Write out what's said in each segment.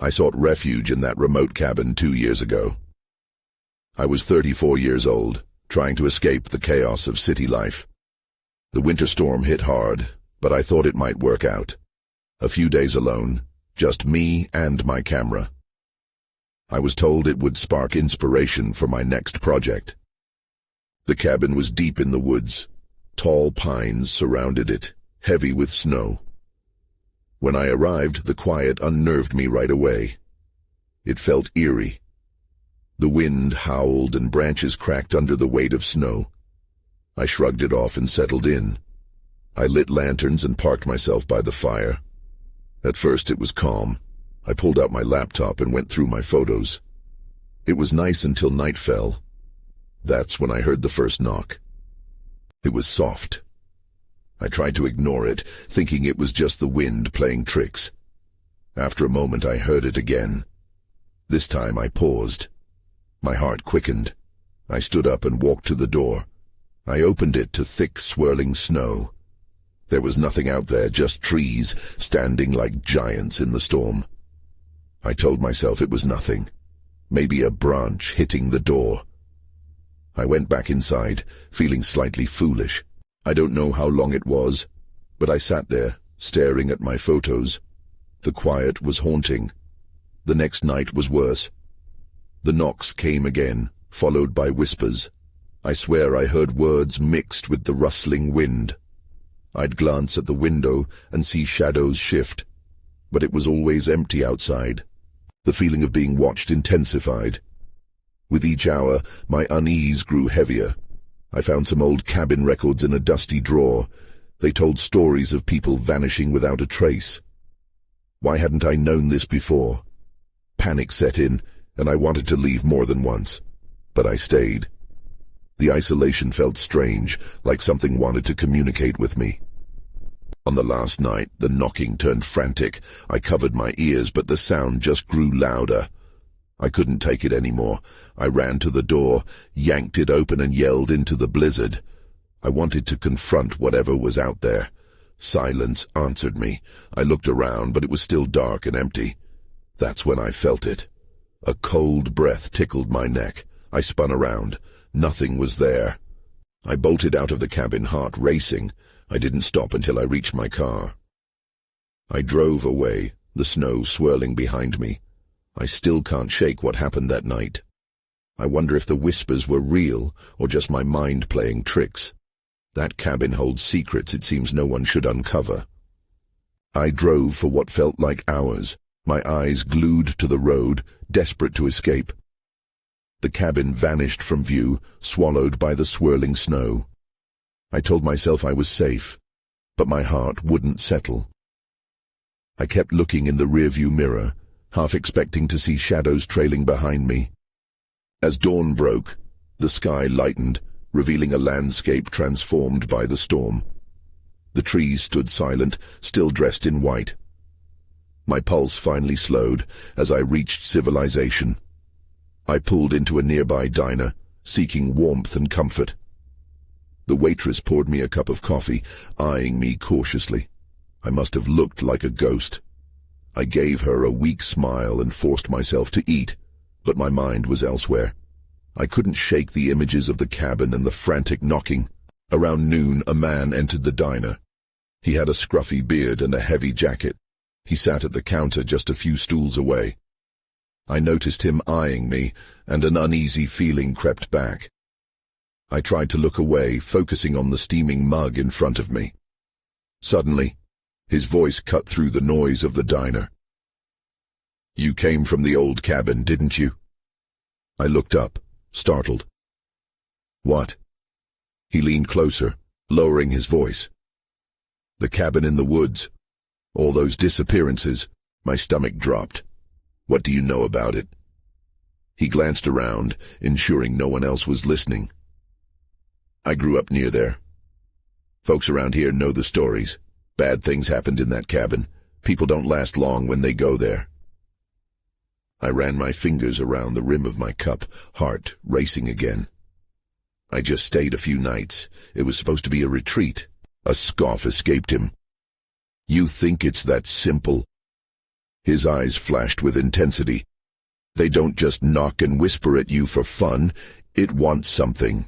I sought refuge in that remote cabin 2 years ago. I was 34 years old, trying to escape the chaos of city life. The winter storm hit hard, but I thought it might work out. A few days alone, just me and my camera. I was told it would spark inspiration for my next project. The cabin was deep in the woods. Tall pines surrounded it, heavy with snow. When I arrived, the quiet unnerved me right away. It felt eerie. The wind howled and branches cracked under the weight of snow. I shrugged it off and settled in. I lit lanterns and parked myself by the fire. At first it was calm. I pulled out my laptop and went through my photos. It was nice until night fell. That's when I heard the first knock. It was soft. I tried to ignore it, thinking it was just the wind playing tricks. After a moment I heard it again. This time I paused. My heart quickened. I stood up and walked to the door. I opened it to thick, swirling snow. There was nothing out there, just trees standing like giants in the storm. I told myself it was nothing. Maybe a branch hitting the door. I went back inside, feeling slightly foolish. I don't know how long it was, but I sat there, staring at my photos. The quiet was haunting. The next night was worse. The knocks came again, followed by whispers. I swear I heard words mixed with the rustling wind. I'd glance at the window and see shadows shift, but it was always empty outside. The feeling of being watched intensified. With each hour, my unease grew heavier. I found some old cabin records in a dusty drawer. They told stories of people vanishing without a trace. Why hadn't I known this before? Panic set in, and I wanted to leave more than once. But I stayed. The isolation felt strange, like something wanted to communicate with me. On the last night, the knocking turned frantic. I covered my ears, but the sound just grew louder. I couldn't take it anymore. I ran to the door, yanked it open and yelled into the blizzard. I wanted to confront whatever was out there. Silence answered me. I looked around, but it was still dark and empty. That's when I felt it. A cold breath tickled my neck. I spun around. Nothing was there. I bolted out of the cabin, heart racing. I didn't stop until I reached my car. I drove away, the snow swirling behind me. I still can't shake what happened that night. I wonder if the whispers were real or just my mind playing tricks. That cabin holds secrets it seems no one should uncover. I drove for what felt like hours, my eyes glued to the road, desperate to escape. The cabin vanished from view, swallowed by the swirling snow. I told myself I was safe, but my heart wouldn't settle. I kept looking in the rearview mirror, half expecting to see shadows trailing behind me. As dawn broke, the sky lightened, revealing a landscape transformed by the storm. The trees stood silent, still dressed in white. My pulse finally slowed as I reached civilization. I pulled into a nearby diner, seeking warmth and comfort. The waitress poured me a cup of coffee, eyeing me cautiously. I must have looked like a ghost. I gave her a weak smile and forced myself to eat, but my mind was elsewhere. I couldn't shake the images of the cabin and the frantic knocking. Around noon, a man entered the diner. He had a scruffy beard and a heavy jacket. He sat at the counter just a few stools away. I noticed him eyeing me, and an uneasy feeling crept back. I tried to look away, focusing on the steaming mug in front of me. Suddenly, his voice cut through the noise of the diner. "You came from the old cabin, didn't you?" I looked up, startled. "What?" He leaned closer, lowering his voice. "The cabin in the woods. All those disappearances." My stomach dropped. "What do you know about it?" He glanced around, ensuring no one else was listening. "I grew up near there. Folks around here know the stories. Bad things happened in that cabin. People don't last long when they go there." I ran my fingers around the rim of my cup, heart racing again. "I just stayed a few nights. It was supposed to be a retreat." A scoff escaped him. "You think it's that simple?" His eyes flashed with intensity. They don't just knock and whisper at you for fun. It wants something.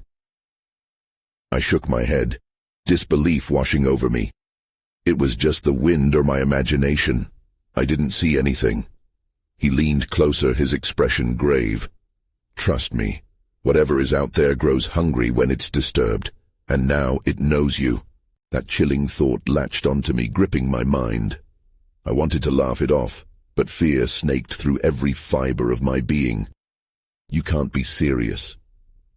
I shook my head, disbelief washing over me. It was just the wind or my imagination. I didn't see anything. He leaned closer, his expression grave. Trust me, whatever is out there grows hungry when it's disturbed, and now it knows you. That chilling thought latched onto me, gripping my mind. I wanted to laugh it off, but fear snaked through every fiber of my being. You can't be serious.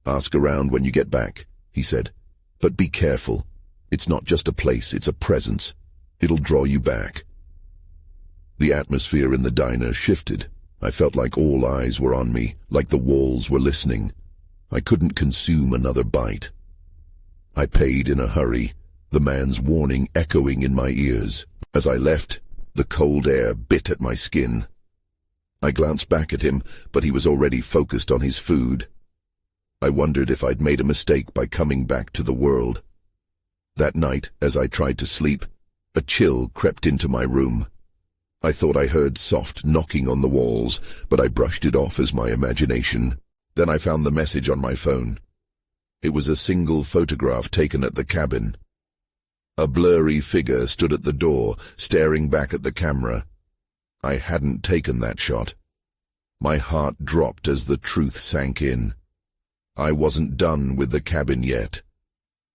Ask around when you get back, he said. But be careful. It's not just a place, it's a presence. It'll draw you back. The atmosphere in the diner shifted. I felt like all eyes were on me, like the walls were listening. I couldn't consume another bite. I paid in a hurry, the man's warning echoing in my ears. As I left, the cold air bit at my skin. I glanced back at him, but he was already focused on his food. I wondered if I'd made a mistake by coming back to the world. That night, as I tried to sleep, a chill crept into my room. I thought I heard soft knocking on the walls, but I brushed it off as my imagination. Then I found the message on my phone. It was a single photograph taken at the cabin. A blurry figure stood at the door, staring back at the camera. I hadn't taken that shot. My heart dropped as the truth sank in. I wasn't done with the cabin yet.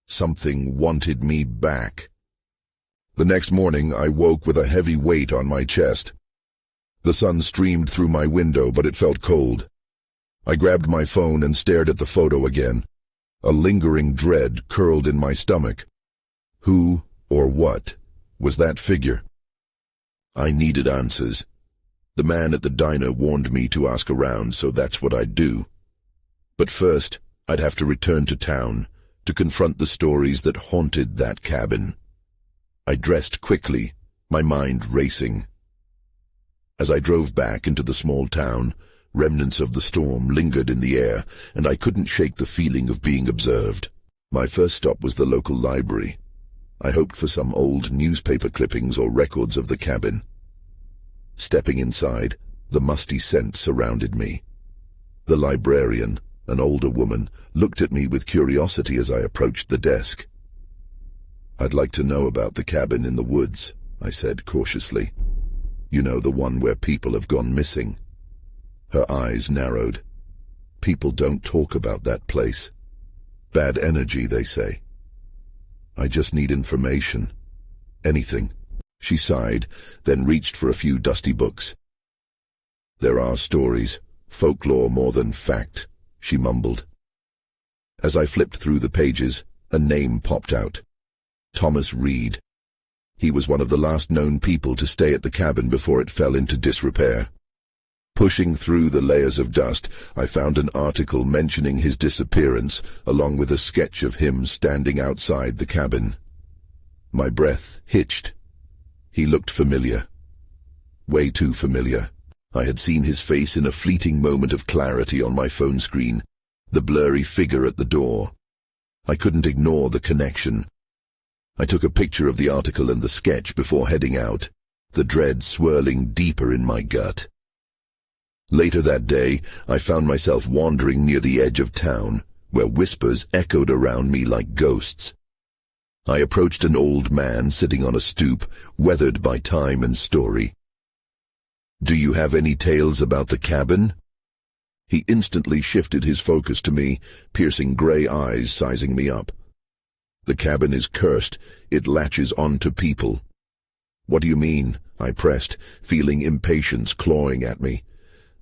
Something wanted me back. The next morning, I woke with a heavy weight on my chest. The sun streamed through my window, but it felt cold. I grabbed my phone and stared at the photo again. A lingering dread curled in my stomach. Who or what was that figure? I needed answers. The man at the diner warned me to ask around, so that's what I'd do. But first, I'd have to return to town to confront the stories that haunted that cabin. I dressed quickly, my mind racing. As I drove back into the small town, remnants of the storm lingered in the air, and I couldn't shake the feeling of being observed. My first stop was the local library. I hoped for some old newspaper clippings or records of the cabin. Stepping inside, the musty scent surrounded me. The librarian, an older woman, looked at me with curiosity as I approached the desk. "I'd like to know about the cabin in the woods," I said cautiously. "You know, the one where people have gone missing." Her eyes narrowed. "People don't talk about that place. Bad energy, they say." "I just need information. Anything." She sighed, then reached for a few dusty books. "There are stories, folklore more than fact," she mumbled. As I flipped through the pages, a name popped out. Thomas Reed. He was one of the last known people to stay at the cabin before it fell into disrepair. Pushing through the layers of dust, I found an article mentioning his disappearance, along with a sketch of him standing outside the cabin. My breath hitched. He looked familiar. Way too familiar. I had seen his face in a fleeting moment of clarity on my phone screen, the blurry figure at the door. I couldn't ignore the connection. I took a picture of the article and the sketch before heading out, the dread swirling deeper in my gut. Later that day, I found myself wandering near the edge of town, where whispers echoed around me like ghosts. I approached an old man sitting on a stoop, weathered by time and story. "Do you have any tales about the cabin?" He instantly shifted his focus to me, piercing gray eyes sizing me up. "The cabin is cursed. It latches on to people." "What do you mean?" I pressed, feeling impatience clawing at me.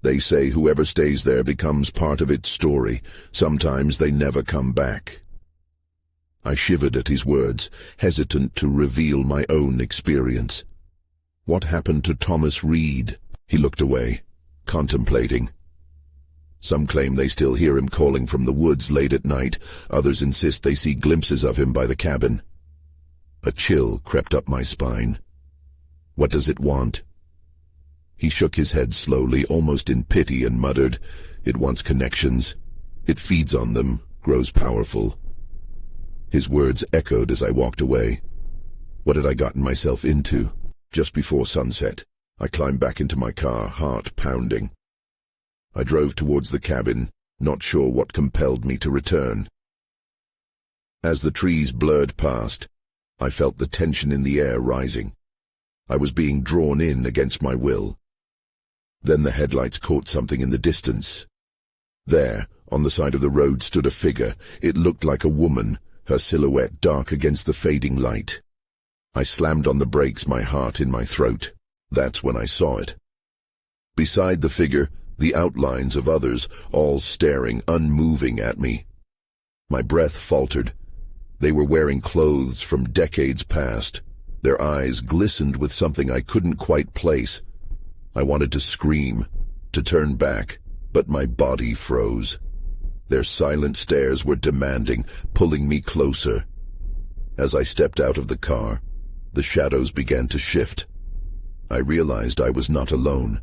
"They say whoever stays there becomes part of its story. Sometimes they never come back." I shivered at his words, hesitant to reveal my own experience. "What happened to Thomas Reed?" He looked away, contemplating. "Some claim they still hear him calling from the woods late at night. Others insist they see glimpses of him by the cabin." A chill crept up my spine. "What does it want?" He shook his head slowly, almost in pity, and muttered, "It wants connections. It feeds on them, grows powerful." His words echoed as I walked away. What had I gotten myself into? Just before sunset, I climbed back into my car, heart pounding. I drove towards the cabin, not sure what compelled me to return. As the trees blurred past, I felt the tension in the air rising. I was being drawn in against my will. Then the headlights caught something in the distance. There, on the side of the road, stood a figure. It looked like a woman, her silhouette dark against the fading light. I slammed on the brakes, my heart in my throat. That's when I saw it. Beside the figure, the outlines of others, all staring, unmoving at me. My breath faltered. They were wearing clothes from decades past. Their eyes glistened with something I couldn't quite place. I wanted to scream, to turn back, but my body froze. Their silent stares were demanding, pulling me closer. As I stepped out of the car, the shadows began to shift. I realized I was not alone.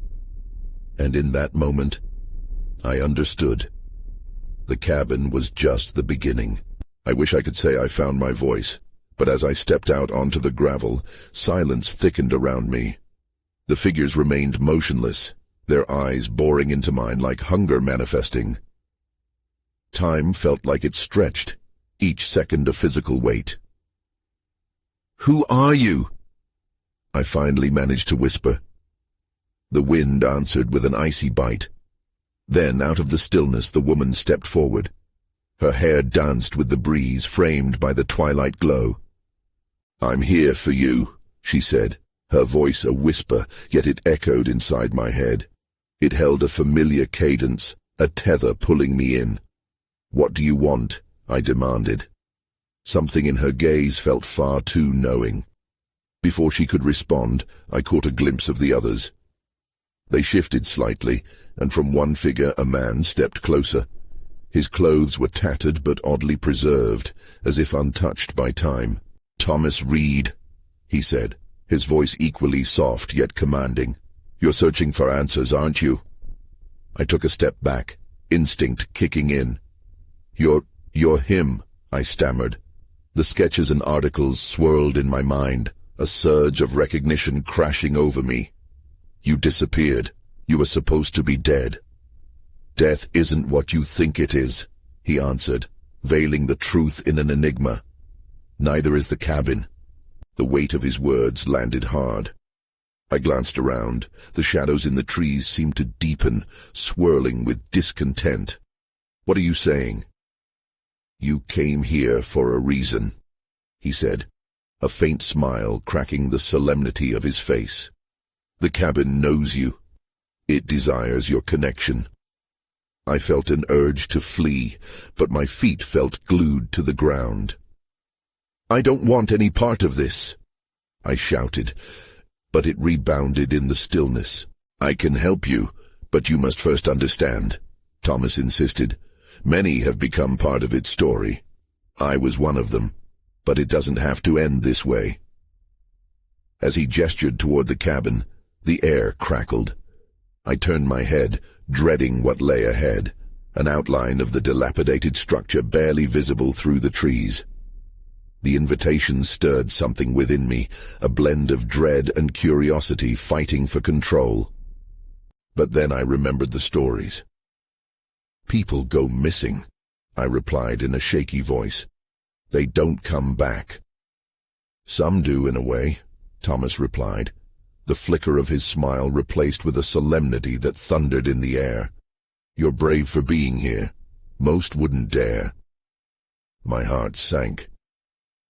And in that moment, I understood. The cabin was just the beginning. I wish I could say I found my voice, but as I stepped out onto the gravel, silence thickened around me. The figures remained motionless, their eyes boring into mine like hunger manifesting. Time felt like it stretched, each second a physical weight. "Who are you?" I finally managed to whisper. The wind answered with an icy bite. Then, out of the stillness, the woman stepped forward. Her hair danced with the breeze, framed by the twilight glow. "I'm here for you," she said, her voice a whisper, yet it echoed inside my head. It held a familiar cadence, a tether pulling me in. "What do you want?" I demanded. Something in her gaze felt far too knowing. Before she could respond, I caught a glimpse of the others. They shifted slightly, and from one figure a man stepped closer. His clothes were tattered but oddly preserved, as if untouched by time. "Thomas Reed," he said, his voice equally soft yet commanding. "You're searching for answers, aren't you?" I took a step back, instinct kicking in. You're him," I stammered. The sketches and articles swirled in my mind, a surge of recognition crashing over me. "You disappeared. You were supposed to be dead." "Death isn't what you think it is," he answered, veiling the truth in an enigma. "Neither is the cabin." The weight of his words landed hard. I glanced around. The shadows in the trees seemed to deepen, swirling with discontent. "What are you saying?" "You came here for a reason," he said, a faint smile cracking the solemnity of his face. "The cabin knows you. It desires your connection." I felt an urge to flee, but my feet felt glued to the ground. "I don't want any part of this," I shouted, but it rebounded in the stillness. "I can help you, but you must first understand," Thomas insisted. "Many have become part of its story. I was one of them, but it doesn't have to end this way." As he gestured toward the cabin, the air crackled. I turned my head, dreading what lay ahead, an outline of the dilapidated structure barely visible through the trees. The invitation stirred something within me, a blend of dread and curiosity fighting for control. But then I remembered the stories. "People go missing," I replied in a shaky voice. "They don't come back." "Some do in a way," Thomas replied, the flicker of his smile replaced with a solemnity that thundered in the air. "You're brave for being here. Most wouldn't dare." My heart sank.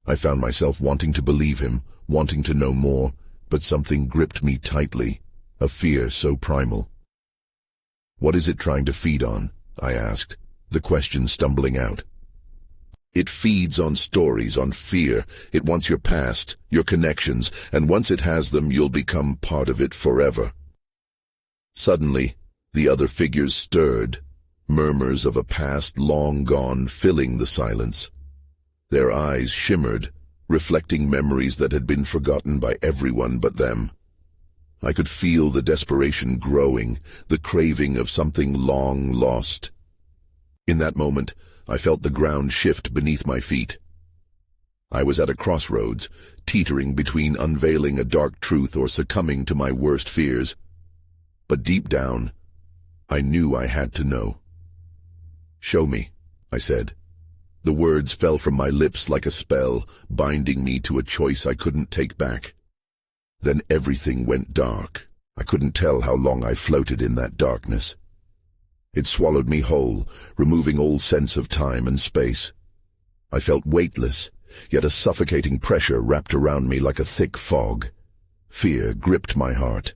I found myself wanting to believe him, wanting to know more, but something gripped me tightly, a fear so primal. "What is it trying to feed on?" I asked, the question stumbling out. "It feeds on stories, on fear. It wants your past, your connections, and once it has them, you'll become part of it forever." Suddenly, the other figures stirred, murmurs of a past long gone filling the silence. Their eyes shimmered, reflecting memories that had been forgotten by everyone but them. I could feel the desperation growing, the craving of something long lost. In that moment, I felt the ground shift beneath my feet. I was at a crossroads, teetering between unveiling a dark truth or succumbing to my worst fears. But deep down, I knew I had to know. "Show me," I said. The words fell from my lips like a spell, binding me to a choice I couldn't take back. Then everything went dark. I couldn't tell how long I floated in that darkness. It swallowed me whole, removing all sense of time and space. I felt weightless, yet a suffocating pressure wrapped around me like a thick fog. Fear gripped my heart.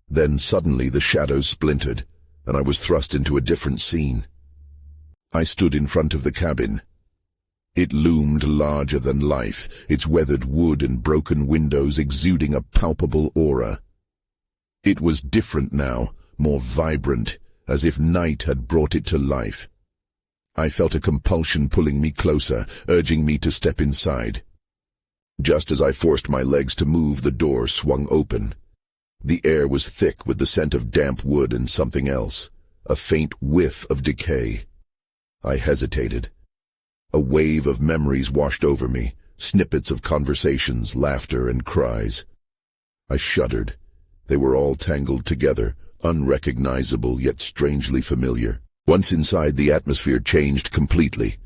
Then suddenly the shadows splintered, and I was thrust into a different scene. I stood in front of the cabin. It loomed larger than life, its weathered wood and broken windows exuding a palpable aura. It was different now, more vibrant, as if night had brought it to life. I felt a compulsion pulling me closer, urging me to step inside. Just as I forced my legs to move, the door swung open. The air was thick with the scent of damp wood and something else, a faint whiff of decay. I hesitated. A wave of memories washed over me, snippets of conversations, laughter, and cries. I shuddered. They were all tangled together, unrecognizable yet strangely familiar. Once inside, the atmosphere changed completely.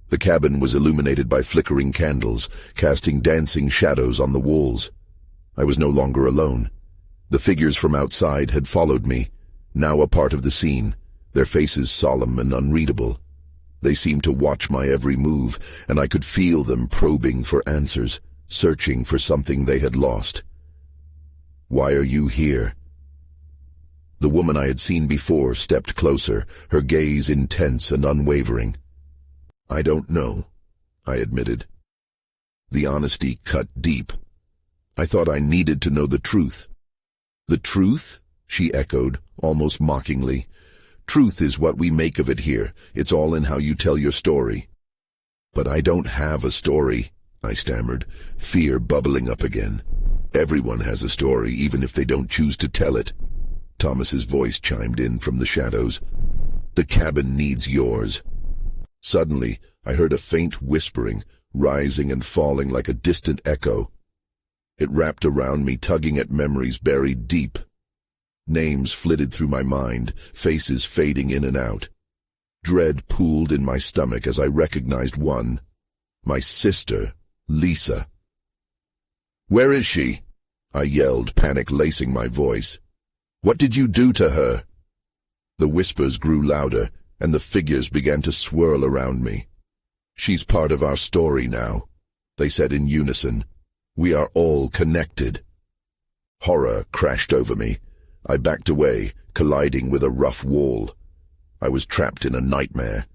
The cabin was illuminated by flickering candles, casting dancing shadows on the walls. I was no longer alone. The figures from outside had followed me, now a part of the scene, their faces solemn and unreadable. They seemed to watch my every move, and I could feel them probing for answers, searching for something they had lost. "Why are you here?" The woman I had seen before stepped closer, her gaze intense and unwavering. "I don't know," I admitted. The honesty cut deep. I thought I needed to know the truth. "The truth?" she echoed, almost mockingly. "Truth is what we make of it here. It's all in how you tell your story." "But I don't have a story," I stammered, fear bubbling up again. "Everyone has a story, even if they don't choose to tell it." Thomas's voice chimed in from the shadows. "The cabin needs yours." Suddenly, I heard a faint whispering, rising and falling like a distant echo. It wrapped around me, tugging at memories buried deep. Names flitted through my mind, faces fading in and out. Dread pooled in my stomach as I recognized one. My sister, Lisa. "Where is she?" I yelled, panic lacing my voice. "What did you do to her?" The whispers grew louder, and the figures began to swirl around me. "She's part of our story now," they said in unison. "We are all connected." Horror crashed over me. I backed away, colliding with a rough wall. I was trapped in a nightmare.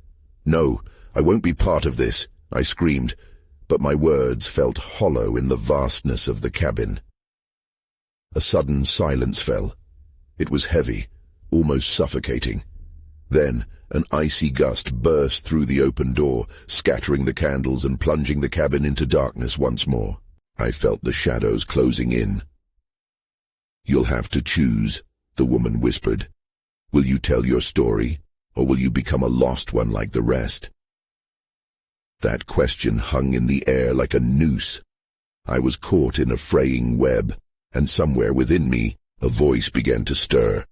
"No, I won't be part of this," I screamed, but my words felt hollow in the vastness of the cabin. A sudden silence fell. It was heavy, almost suffocating. Then an icy gust burst through the open door, scattering the candles and plunging the cabin into darkness once more. I felt the shadows closing in. "You'll have to choose," the woman whispered. "Will you tell your story, or will you become a lost one like the rest?" That question hung in the air like a noose. I was caught in a fraying web, and somewhere within me, a voice began to stir.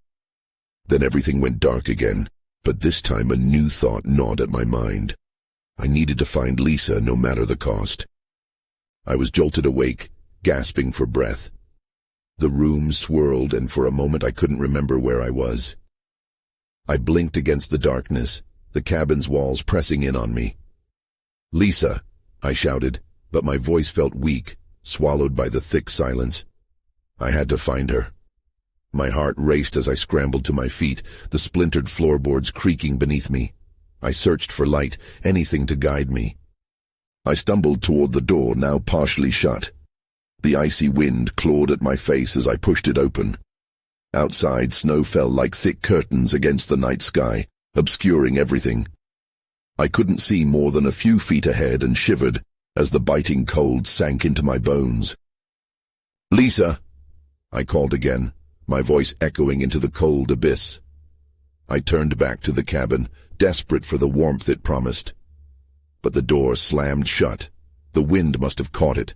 Then everything went dark again, but this time a new thought gnawed at my mind. I needed to find Lisa, no matter the cost. I was jolted awake, gasping for breath. The room swirled, and for a moment I couldn't remember where I was. I blinked against the darkness, the cabin's walls pressing in on me. "Lisa," I shouted, but my voice felt weak, swallowed by the thick silence. I had to find her. My heart raced as I scrambled to my feet, the splintered floorboards creaking beneath me. I searched for light, anything to guide me. I stumbled toward the door, now partially shut. The icy wind clawed at my face as I pushed it open. Outside, snow fell like thick curtains against the night sky, obscuring everything. I couldn't see more than a few feet ahead and shivered as the biting cold sank into my bones. "Lisa!" I called again, my voice echoing into the cold abyss. I turned back to the cabin, desperate for the warmth it promised. But the door slammed shut, The wind must have caught it.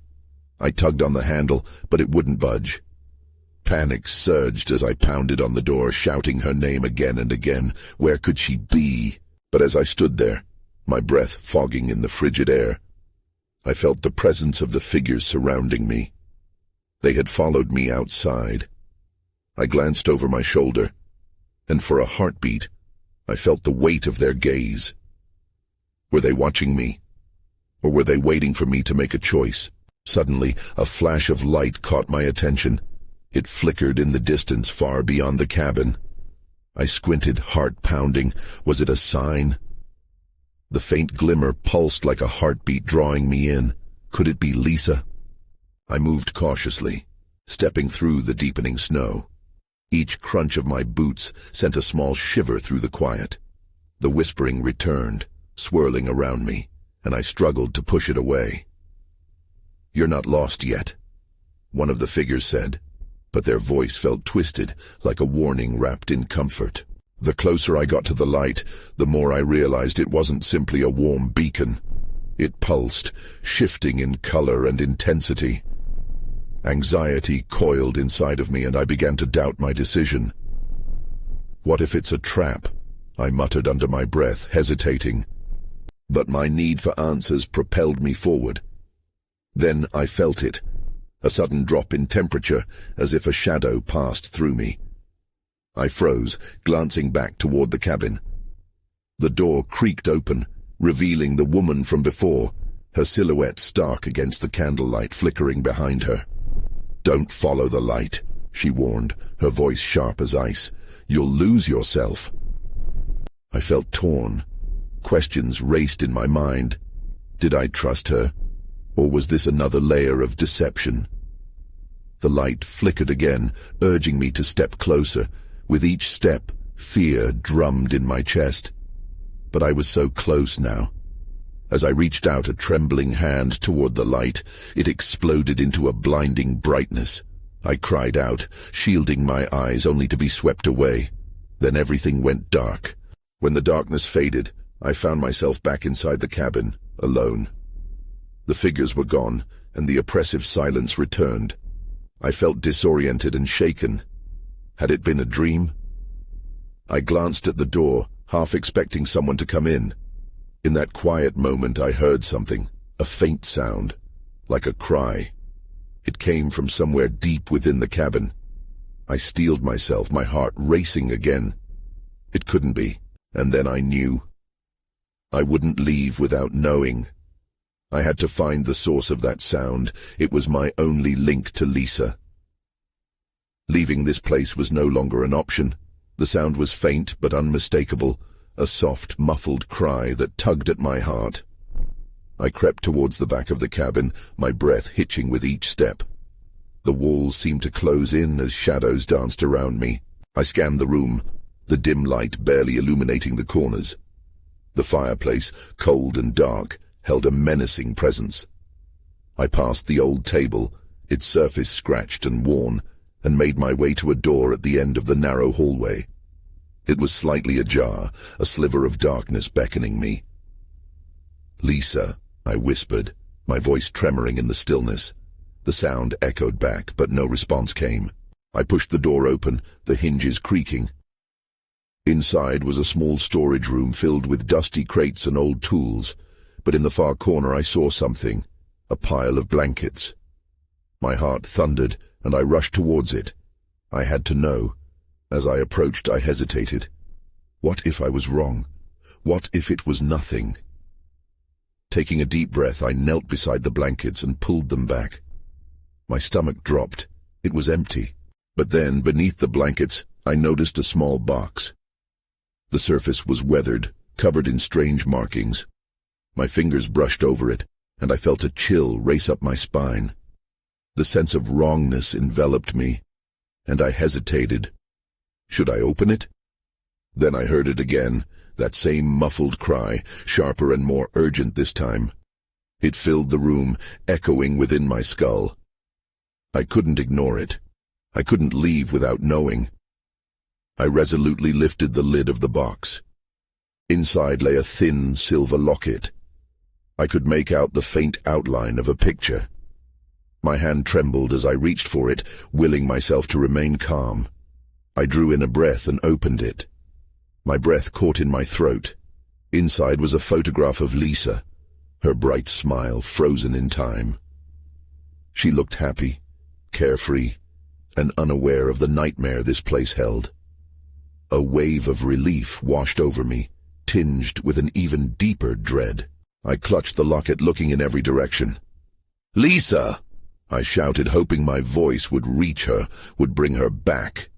I tugged on the handle, but it wouldn't budge. Panic surged as I pounded on the door, shouting her name again and again. Where could she be? But as I stood there, my breath fogging in the frigid air, I felt the presence of the figures surrounding me. They had followed me outside. I glanced over my shoulder, and for a heartbeat, I felt the weight of their gaze. Were they watching me? Or were they waiting for me to make a choice? Suddenly, a flash of light caught my attention. It flickered in the distance far beyond the cabin. I squinted, heart pounding. Was it a sign? The faint glimmer pulsed like a heartbeat, drawing me in. Could it be Lisa? I moved cautiously, stepping through the deepening snow. Each crunch of my boots sent a small shiver through the quiet. The whispering returned, swirling around me, and I struggled to push it away. "You're not lost yet," one of the figures said, but their voice felt twisted, like a warning wrapped in comfort. The closer I got to the light, the more I realized it wasn't simply a warm beacon. It pulsed, shifting in color and intensity. Anxiety coiled inside of me, and I began to doubt my decision. "What if it's a trap?" I muttered under my breath, hesitating. But my need for answers propelled me forward. Then I felt it, a sudden drop in temperature, as if a shadow passed through me. I froze, glancing back toward the cabin. The door creaked open, revealing the woman from before, her silhouette stark against the candlelight flickering behind her. "Don't follow the light," she warned, her voice sharp as ice. "You'll lose yourself." I felt torn. Questions raced in my mind. Did I trust her? Or was this another layer of deception? The light flickered again, urging me to step closer. With each step, fear drummed in my chest. But I was so close now. As I reached out a trembling hand toward the light, it exploded into a blinding brightness. I cried out, shielding my eyes only to be swept away. Then everything went dark. When the darkness faded, I found myself back inside the cabin, alone. The figures were gone, and the oppressive silence returned. I felt disoriented and shaken. Had it been a dream? I glanced at the door, half expecting someone to come in. In that quiet moment I heard something, a faint sound, like a cry. It came from somewhere deep within the cabin. I steeled myself, my heart racing again. It couldn't be, and then I knew. I wouldn't leave without knowing. I had to find the source of that sound. It was my only link to Lisa. Leaving this place was no longer an option. The sound was faint but unmistakable, a soft, muffled cry that tugged at my heart. I crept towards the back of the cabin, my breath hitching with each step. The walls seemed to close in as shadows danced around me. I scanned the room, the dim light barely illuminating the corners. The fireplace, cold and dark, held a menacing presence. I passed the old table, its surface scratched and worn, and made my way to a door at the end of the narrow hallway. It was slightly ajar, a sliver of darkness beckoning me. "Lisa," I whispered, my voice tremoring in the stillness. The sound echoed back, but no response came. I pushed the door open, the hinges creaking. Inside was a small storage room filled with dusty crates and old tools, but in the far corner I saw something, a pile of blankets. My heart thundered, and I rushed towards it. I had to know. As I approached, I hesitated. What if I was wrong? What if it was nothing? Taking a deep breath, I knelt beside the blankets and pulled them back. My stomach dropped. It was empty. But then, beneath the blankets, I noticed a small box. The surface was weathered, covered in strange markings. My fingers brushed over it, and I felt a chill race up my spine. The sense of wrongness enveloped me, and I hesitated. Should I open it? Then I heard it again, that same muffled cry, sharper and more urgent this time. It filled the room, echoing within my skull. I couldn't ignore it. I couldn't leave without knowing. I resolutely lifted the lid of the box. Inside lay a thin silver locket. I could make out the faint outline of a picture. My hand trembled as I reached for it, willing myself to remain calm. I drew in a breath and opened it. My breath caught in my throat. Inside was a photograph of Lisa, her bright smile frozen in time. She looked happy, carefree, and unaware of the nightmare this place held. A wave of relief washed over me, tinged with an even deeper dread. I clutched the locket, looking in every direction. "Lisa!" I shouted, hoping my voice would reach her, would bring her back.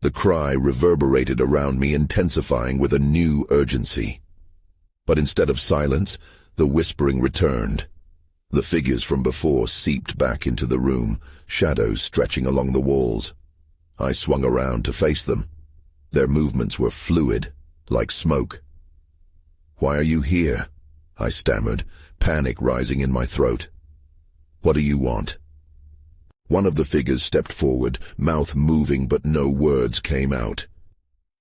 The cry reverberated around me, intensifying with a new urgency. But instead of silence, the whispering returned. The figures from before seeped back into the room, shadows stretching along the walls. I swung around to face them. Their movements were fluid, like smoke. "Why are you here?" I stammered, panic rising in my throat. "What do you want?" One of the figures stepped forward, mouth moving but no words came out.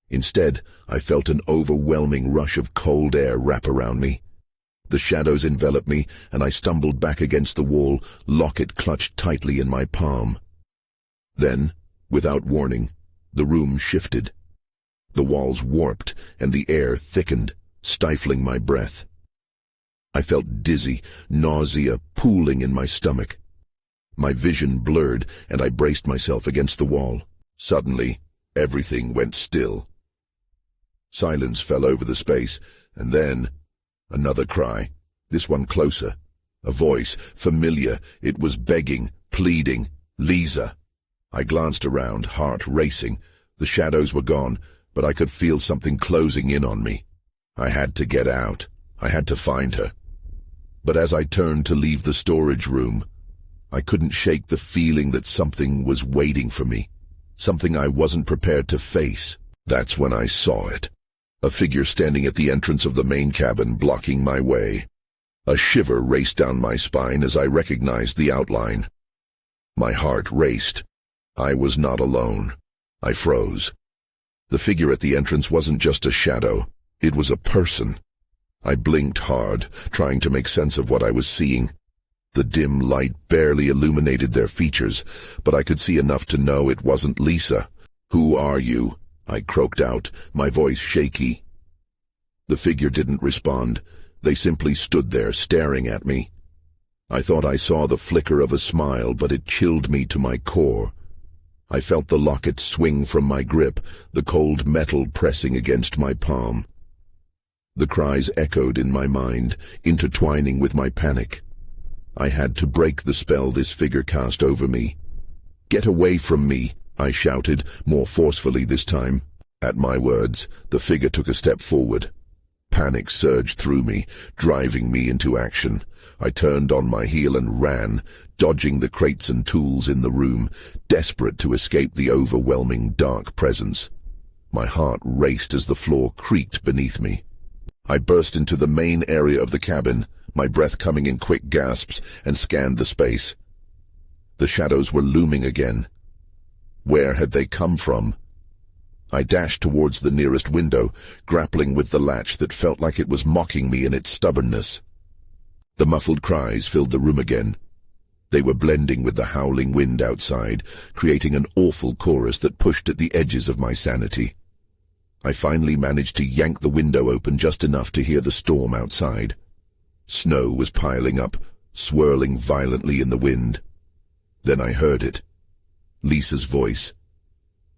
Instead, I felt an overwhelming rush of cold air wrap around me. The shadows enveloped me, and I stumbled back against the wall, locket clutched tightly in my palm. Then, without warning, the room shifted. The walls warped, and the air thickened, stifling my breath. I felt dizzy, nausea pooling in my stomach. My vision blurred, and I braced myself against the wall. Suddenly, everything went still. Silence fell over the space, and then another cry, this one closer. A voice, familiar, it was begging, pleading, "Lisa." I glanced around, heart racing. The shadows were gone, but I could feel something closing in on me. I had to get out. I had to find her. But as I turned to leave the storage room, I couldn't shake the feeling that something was waiting for me, something I wasn't prepared to face. That's when I saw it. A figure standing at the entrance of the main cabin, blocking my way. A shiver raced down my spine as I recognized the outline. My heart raced. I was not alone. I froze. The figure at the entrance wasn't just a shadow. It was a person. I blinked hard, trying to make sense of what I was seeing. The dim light barely illuminated their features, but I could see enough to know it wasn't Lisa. "Who are you?" I croaked out, my voice shaky. The figure didn't respond. They simply stood there, staring at me. I thought I saw the flicker of a smile, but it chilled me to my core. I felt the locket swing from my grip, the cold metal pressing against my palm. The cries echoed in my mind, intertwining with my panic. I had to break the spell this figure cast over me. "Get away from me," I shouted, more forcefully this time. At my words, the figure took a step forward. Panic surged through me, driving me into action. I turned on my heel and ran, dodging the crates and tools in the room, desperate to escape the overwhelming dark presence. My heart raced as the floor creaked beneath me. I burst into the main area of the cabin, my breath coming in quick gasps, and scanned the space. The shadows were looming again. Where had they come from? I dashed towards the nearest window, grappling with the latch that felt like it was mocking me in its stubbornness. The muffled cries filled the room again. They were blending with the howling wind outside, creating an awful chorus that pushed at the edges of my sanity. I finally managed to yank the window open just enough to hear the storm outside. Snow was piling up, swirling violently in the wind. Then I heard it. Lisa's voice.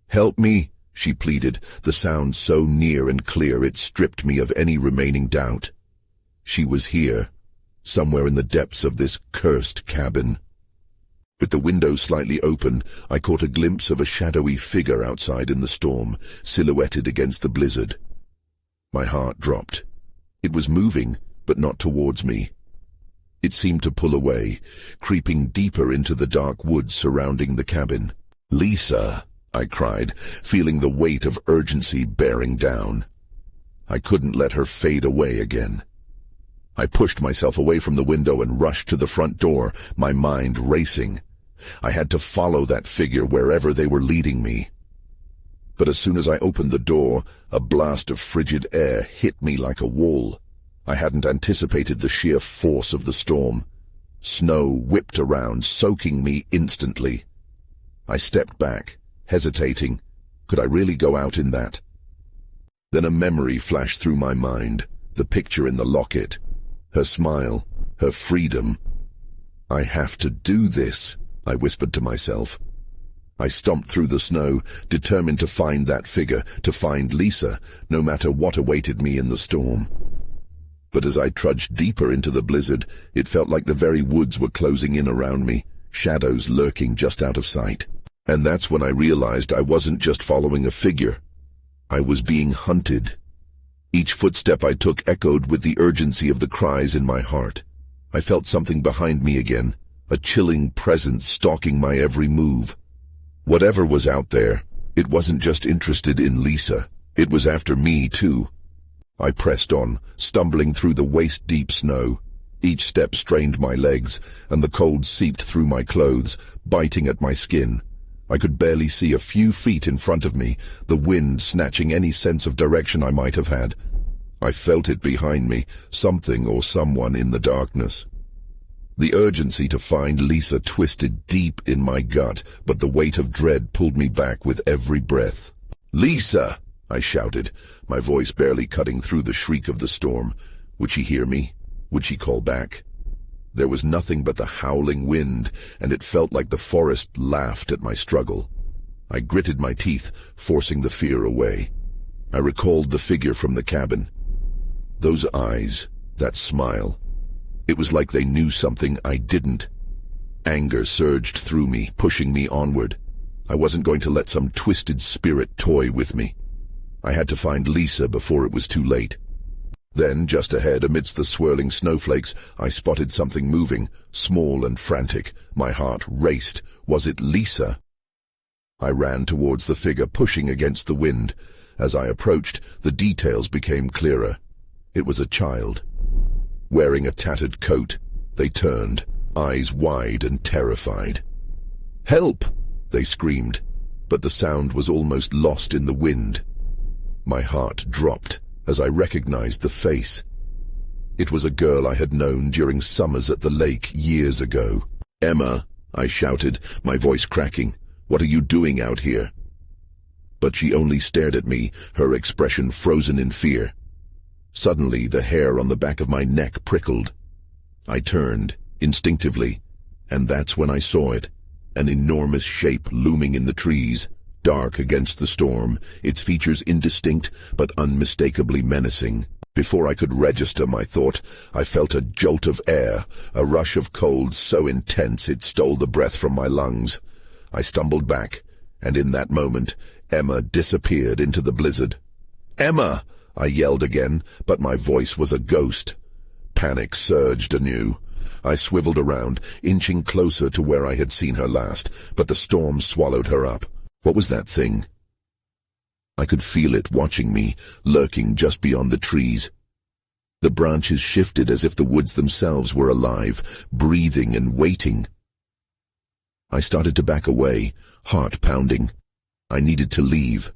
"Help me," she pleaded, the sound so near and clear it stripped me of any remaining doubt. She was here, somewhere in the depths of this cursed cabin. With the window slightly open, I caught a glimpse of a shadowy figure outside in the storm, silhouetted against the blizzard. My heart dropped. It was moving, but not towards me. It seemed to pull away, creeping deeper into the dark woods surrounding the cabin. "Lisa!" I cried, feeling the weight of urgency bearing down. I couldn't let her fade away again. I pushed myself away from the window and rushed to the front door, my mind racing. I had to follow that figure wherever they were leading me. But as soon as I opened the door, a blast of frigid air hit me like a wall. I hadn't anticipated the sheer force of the storm. Snow whipped around, soaking me instantly. I stepped back, hesitating. Could I really go out in that? Then a memory flashed through my mind, the picture in the locket. Her smile, her freedom. I have to do this, I whispered to myself. I stomped through the snow, determined to find that figure, to find Lisa, no matter what awaited me in the storm. But as I trudged deeper into the blizzard, it felt like the very woods were closing in around me, shadows lurking just out of sight. And that's when I realized I wasn't just following a figure. I was being hunted. Each footstep I took echoed with the urgency of the cries in my heart. I felt something behind me again, a chilling presence stalking my every move. Whatever was out there, it wasn't just interested in Lisa. It was after me, too. I pressed on, stumbling through the waist-deep snow. Each step strained my legs, and the cold seeped through my clothes, biting at my skin. I could barely see a few feet in front of me, the wind snatching any sense of direction I might have had. I felt it behind me, something or someone in the darkness. The urgency to find Lisa twisted deep in my gut, but the weight of dread pulled me back with every breath. "Lisa!" I shouted, my voice barely cutting through the shriek of the storm. Would she hear me? Would she call back? There was nothing but the howling wind, and it felt like the forest laughed at my struggle. I gritted my teeth, forcing the fear away. I recalled the figure from the cabin. Those eyes, that smile. It was like they knew something I didn't. Anger surged through me, pushing me onward. I wasn't going to let some twisted spirit toy with me. I had to find Lisa before it was too late. Then, just ahead, amidst the swirling snowflakes, I spotted something moving, small and frantic. My heart raced. Was it Lisa? I ran towards the figure, pushing against the wind. As I approached, the details became clearer. It was a child. Wearing a tattered coat, they turned, eyes wide and terrified. "Help!" they screamed, but the sound was almost lost in the wind. My heart dropped as I recognized the face. It was a girl I had known during summers at the lake years ago. "Emma," I shouted, my voice cracking, "what are you doing out here?" But she only stared at me, her expression frozen in fear. Suddenly, the hair on the back of my neck prickled. I turned, instinctively, and that's when I saw it, an enormous shape looming in the trees, dark against the storm, its features indistinct but unmistakably menacing. Before I could register my thought, I felt a jolt of air, a rush of cold so intense it stole the breath from my lungs. I stumbled back, and in that moment, Emma disappeared into the blizzard. "Emma!" I yelled again, but my voice was a ghost. Panic surged anew. I swiveled around, inching closer to where I had seen her last, but the storm swallowed her up. What was that thing? I could feel it watching me, lurking just beyond the trees. The branches shifted as if the woods themselves were alive, breathing and waiting. I started to back away, heart pounding. I needed to leave.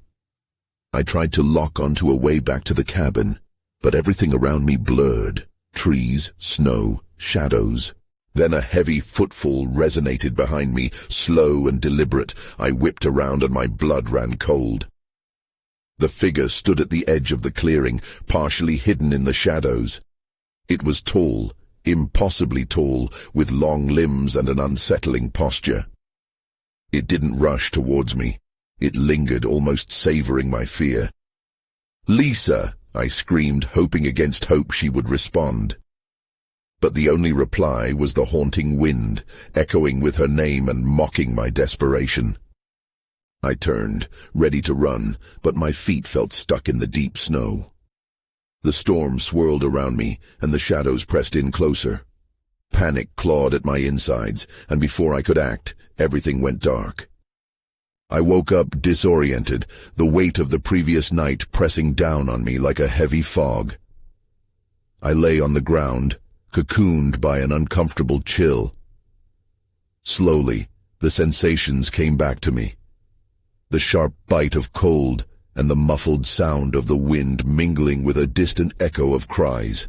I tried to lock onto a way back to the cabin, but everything around me blurred. Trees, snow, shadows. Then a heavy footfall resonated behind me, slow and deliberate. I whipped around and my blood ran cold. The figure stood at the edge of the clearing, partially hidden in the shadows. It was tall, impossibly tall, with long limbs and an unsettling posture. It didn't rush towards me. It lingered, almost savoring my fear. "Lisa!" I screamed, hoping against hope she would respond. But the only reply was the haunting wind, echoing with her name and mocking my desperation. I turned, ready to run, but my feet felt stuck in the deep snow. The storm swirled around me, and the shadows pressed in closer. Panic clawed at my insides, and before I could act, everything went dark. I woke up disoriented, the weight of the previous night pressing down on me like a heavy fog. I lay on the ground, cocooned by an uncomfortable chill. Slowly, the sensations came back to me. The sharp bite of cold and the muffled sound of the wind mingling with a distant echo of cries.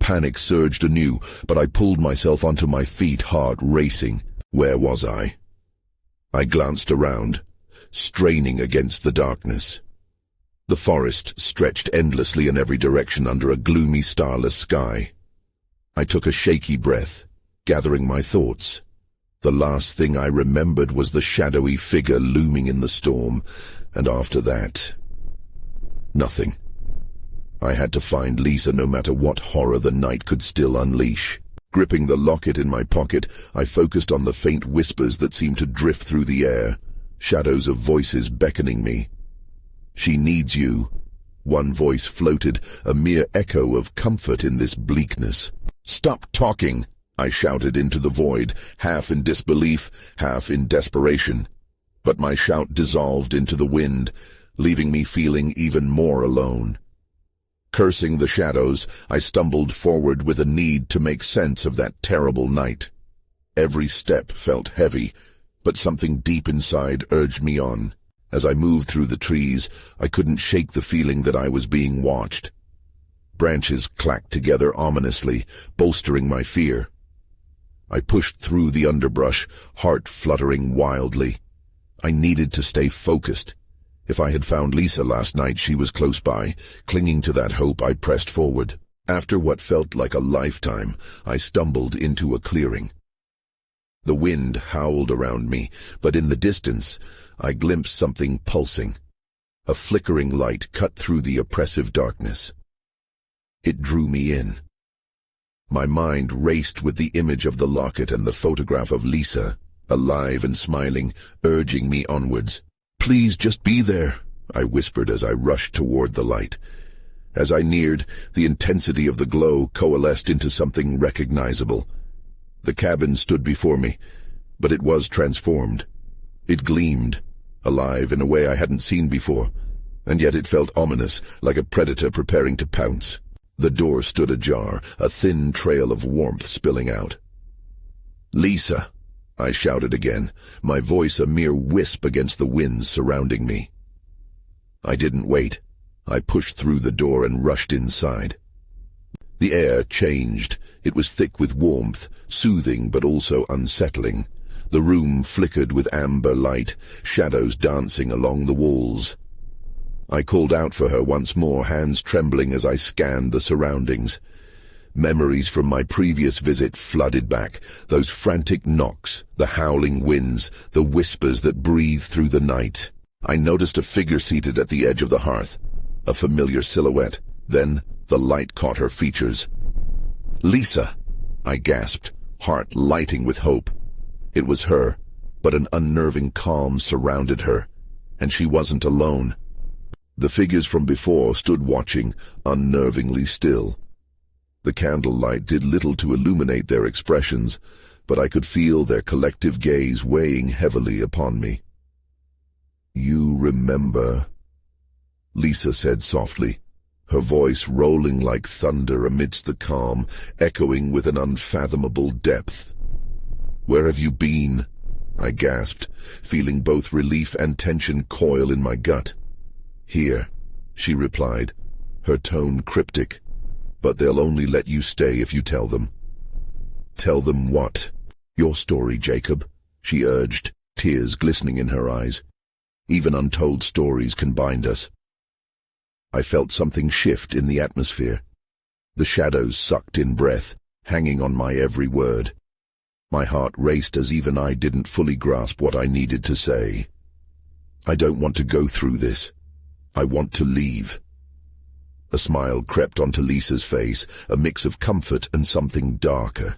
Panic surged anew, but I pulled myself onto my feet, heart racing. Where was I? I glanced around, straining against the darkness. The forest stretched endlessly in every direction under a gloomy, starless sky. I took a shaky breath, gathering my thoughts. The last thing I remembered was the shadowy figure looming in the storm, and after that, nothing. I had to find Lisa no matter what horror the night could still unleash. Gripping the locket in my pocket, I focused on the faint whispers that seemed to drift through the air, shadows of voices beckoning me. "She needs you." One voice floated, a mere echo of comfort in this bleakness. "Stop talking," I shouted into the void, half in disbelief, half in desperation. But my shout dissolved into the wind, leaving me feeling even more alone. Cursing the shadows, I stumbled forward with a need to make sense of that terrible night. Every step felt heavy, but something deep inside urged me on. As I moved through the trees, I couldn't shake the feeling that I was being watched. Branches clacked together ominously, bolstering my fear. I pushed through the underbrush, heart fluttering wildly. I needed to stay focused. If I had found Lisa last night, she was close by. Clinging to that hope, I pressed forward. After what felt like a lifetime, I stumbled into a clearing. The wind howled around me, but in the distance, I glimpsed something pulsing. A flickering light cut through the oppressive darkness. It drew me in. My mind raced with the image of the locket and the photograph of Lisa, alive and smiling, urging me onwards. "Please just be there," I whispered as I rushed toward the light. As I neared, the intensity of the glow coalesced into something recognizable. The cabin stood before me, but it was transformed. It gleamed, alive in a way I hadn't seen before, and yet it felt ominous, like a predator preparing to pounce. The door stood ajar, a thin trail of warmth spilling out. "Lisa!" I shouted again, my voice a mere wisp against the winds surrounding me. I didn't wait. I pushed through the door and rushed inside. The air changed. It was thick with warmth, soothing but also unsettling. The room flickered with amber light, shadows dancing along the walls. I called out for her once more, hands trembling as I scanned the surroundings. Memories from my previous visit flooded back, those frantic knocks, the howling winds, the whispers that breathed through the night. I noticed a figure seated at the edge of the hearth, a familiar silhouette. Then the light caught her features. "Lisa!" I gasped, heart lighting with hope. It was her, but an unnerving calm surrounded her, and she wasn't alone. The figures from before stood watching, unnervingly still. The candlelight did little to illuminate their expressions, but I could feel their collective gaze weighing heavily upon me. "You remember," Lisa said softly, her voice rolling like thunder amidst the calm, echoing with an unfathomable depth. "Where have you been?" I gasped, feeling both relief and tension coil in my gut. "Here," she replied, her tone cryptic. "But they'll only let you stay if you tell them." "Tell them what?" "Your story, Jacob," she urged, tears glistening in her eyes. "Even untold stories can bind us." I felt something shift in the atmosphere. The shadows sucked in breath, hanging on my every word. My heart raced as even I didn't fully grasp what I needed to say. "I don't want to go through this. I want to leave." A smile crept onto Lisa's face, a mix of comfort and something darker.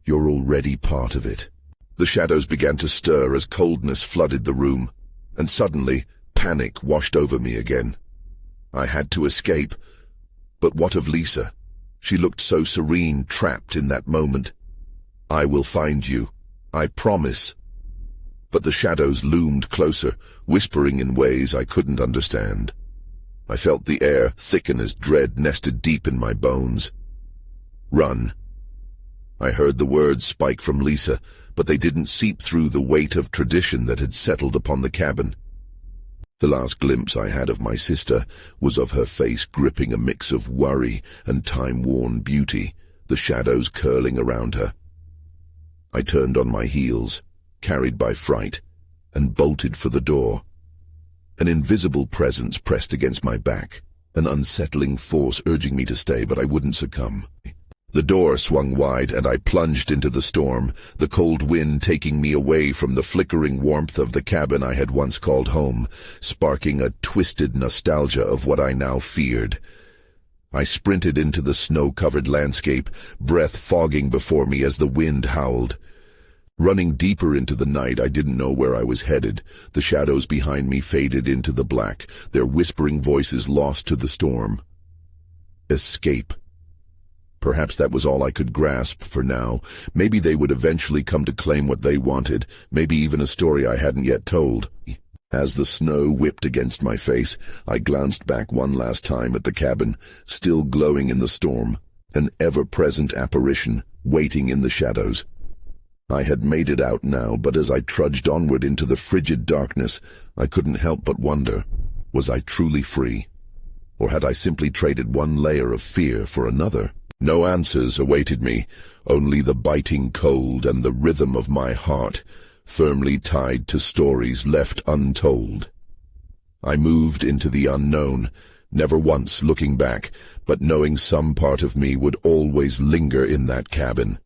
"You're already part of it." The shadows began to stir as coldness flooded the room, and suddenly panic washed over me again. I had to escape. But what of Lisa? She looked so serene, trapped in that moment. "I will find you. I promise." But the shadows loomed closer, whispering in ways I couldn't understand. I felt the air thicken as dread nested deep in my bones. "Run." I heard the words spike from Lisa, but they didn't seep through the weight of tradition that had settled upon the cabin. The last glimpse I had of my sister was of her face gripping a mix of worry and time-worn beauty, the shadows curling around her. I turned on my heels, carried by fright, and bolted for the door. An invisible presence pressed against my back, an unsettling force urging me to stay, but I wouldn't succumb. The door swung wide and I plunged into the storm, the cold wind taking me away from the flickering warmth of the cabin I had once called home, sparking a twisted nostalgia of what I now feared. I sprinted into the snow-covered landscape, breath fogging before me as the wind howled. Running deeper into the night, I didn't know where I was headed. The shadows behind me faded into the black, their whispering voices lost to the storm. Escape. Perhaps that was all I could grasp for now. Maybe they would eventually come to claim what they wanted, maybe even a story I hadn't yet told. As the snow whipped against my face, I glanced back one last time at the cabin, still glowing in the storm, an ever-present apparition, waiting in the shadows. I had made it out now, but as I trudged onward into the frigid darkness, I couldn't help but wonder, was I truly free? Or had I simply traded one layer of fear for another? No answers awaited me, only the biting cold and the rhythm of my heart, firmly tied to stories left untold. I moved into the unknown, never once looking back, but knowing some part of me would always linger in that cabin.